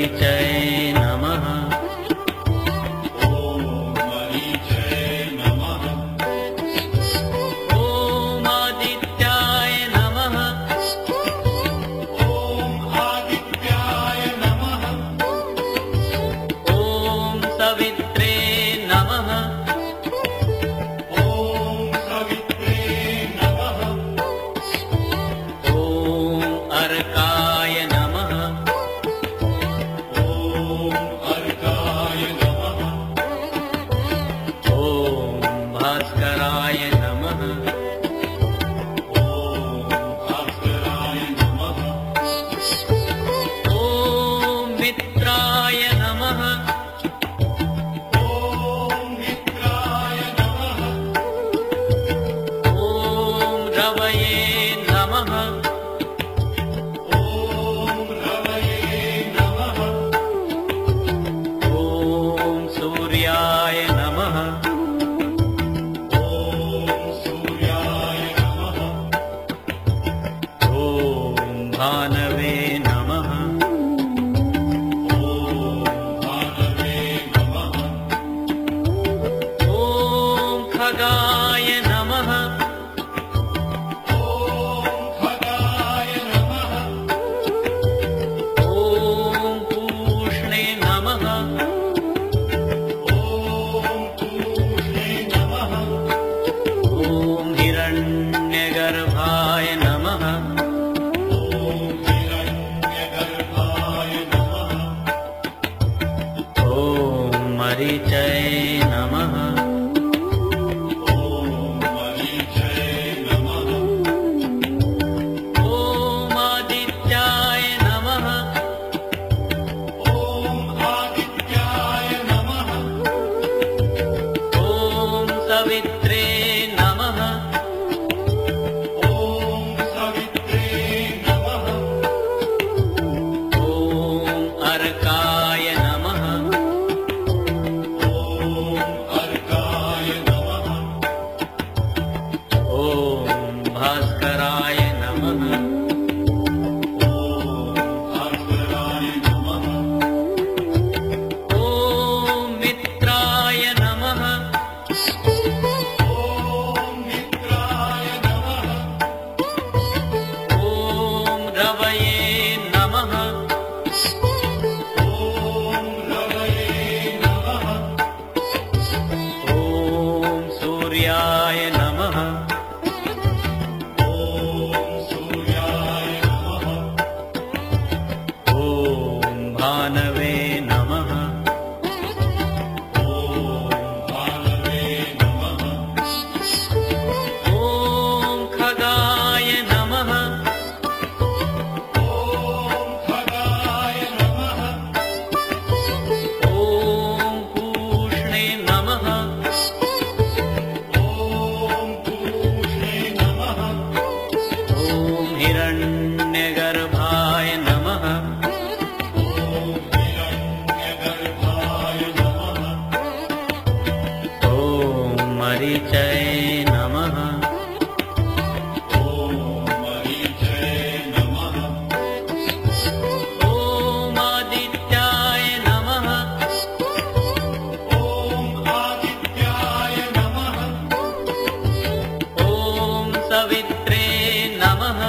मरीचये नमः। ॐ मरीचये नमः। ॐ आदित्याय नमः। ॐ आदित्याय नमः। ॐ सवित्रे नमः। ॐ सवित्रे नमः। ॐ अर्काय नमः। ॐ अर्काय नमः। ॐ भास्कराय नमः। ॐ भास्कराय नमः। ॐ मित्राय नमः। ॐ मित्राय नमः। ॐ रवये नमः। ॐ रवये नमः। ॐ सूर्याय नमः। ॐ सूर्याय नमः। ॐ भानवे नमः। ॐ भानवे नमः। ॐ खगाय नमः। ॐ खगाय नमः। ॐ पूष्णे नमः। ॐ पूष्णे नमः। ॐ हिरण्यगर्भाय नमः। ॐ हिरण्यगर्भाय नमः। ॐ मरीचये नमः। ॐ मरीचये नमः। ॐ आदित्याय नमः। ॐ आदित्याय नमः। ॐ सवित्रे नमः। ॐ सवित्रे नमः। ॐ अर्काय नमः। ॐ अर्काय नमः। ॐ भास्कराय नमः। ॐ भास्कराय नमः। ॐ मित्राय नमः। ॐ मित्राय नमः। ॐ रवये नमः। ॐ रवये नमः। ॐ सूर्याय नमः। ॐ सूर्याय नमः। ॐ भानवे नमः। ॐ भानवे नमः। ॐ खगाय नमः। ॐ खगाय नमः। ॐ पूष्णे नमः। ॐ पूष्णे नमः। ॐ हिरण्यगर्भाय नमः। ॐ हिरण्यगर्भाय नमः। ॐ मरीचये नमः। ॐ मरीचये नमः। ॐ आदित्याय नमः। ॐ आदित्याय नमः। ॐ सवित्रे नमः।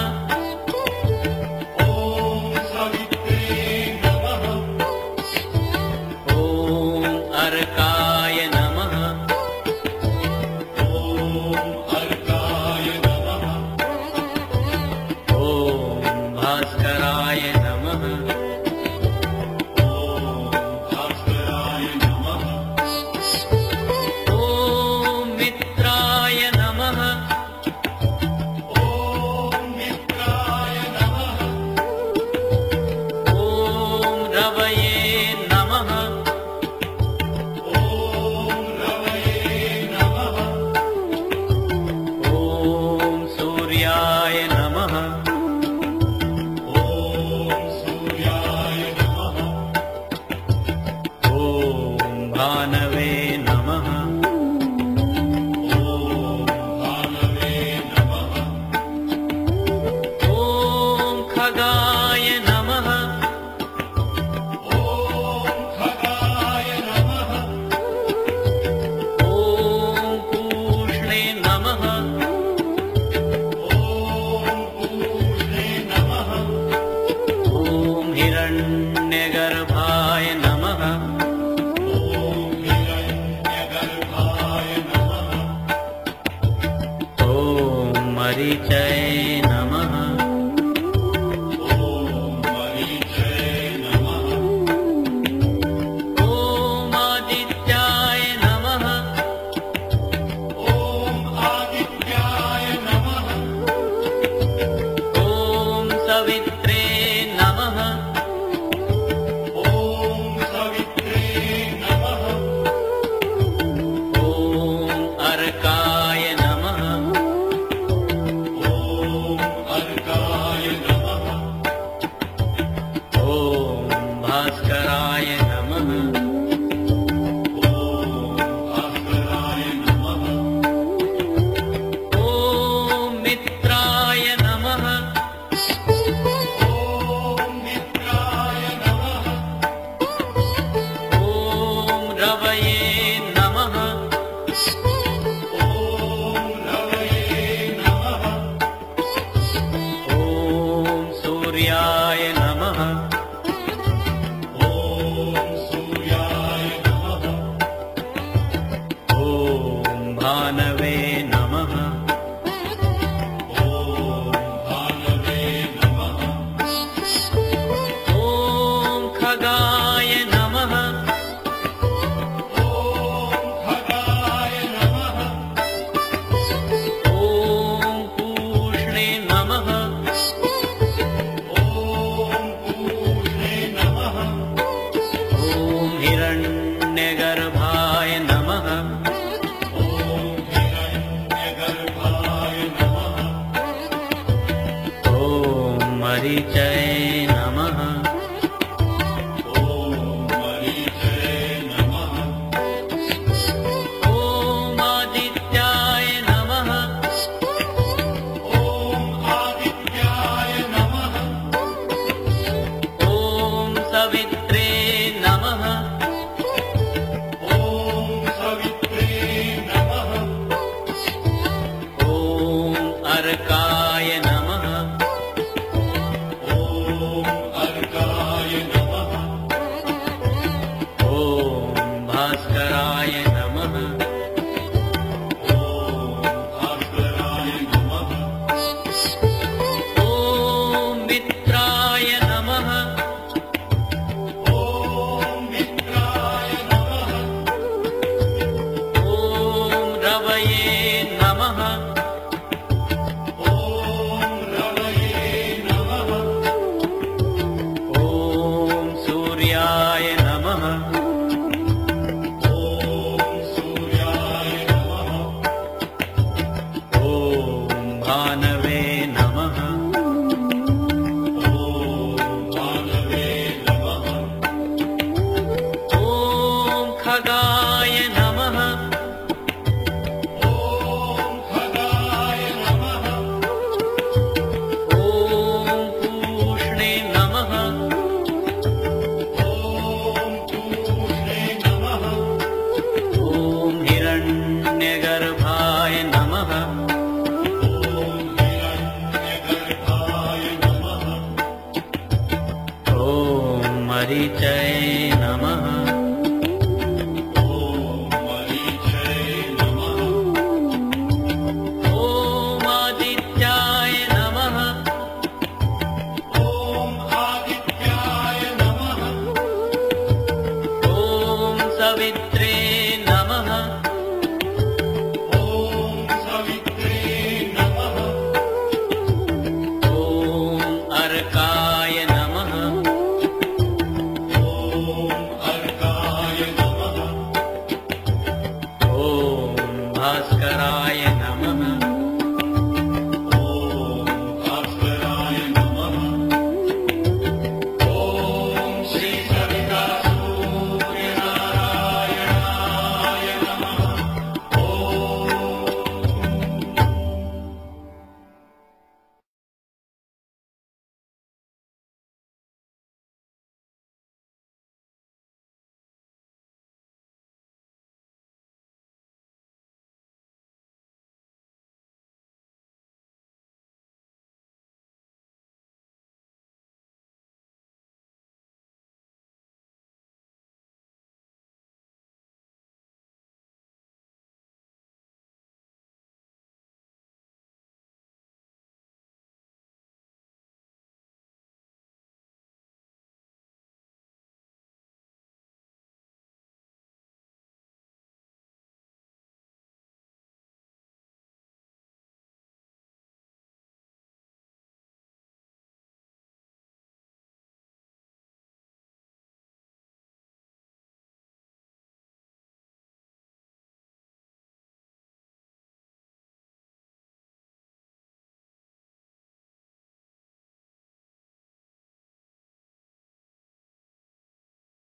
मरीचये नमः। ॐ मरीचये नमः। ॐ आदित्याय नमः। ॐ आदित्याय नमः। ॐ सवित्रे नमः। ॐ सवित्रे नमः। ॐ अर्काय नमः। ॐ अर्काय नमः। ॐ भास्कराय नमः। ॐ भास्कराय नमः। ॐ मित्राय नमः। ॐ मित्राय नमः। ॐ रवये नमः। ॐ रवये नमः। ॐ सूर्याय नमः। ॐ सूर्याय नमः। ॐ भानवे नमः। ॐ भानवे नमः। ॐ खगाय नमः। ॐ खगाय नमः। ॐ पूष्णे नमः। ॐ पूष्णे नमः। ॐ हिरण्यगर्भाय नमः। ॐ हिरण्यगर्भाय नमः। ॐ मरीचये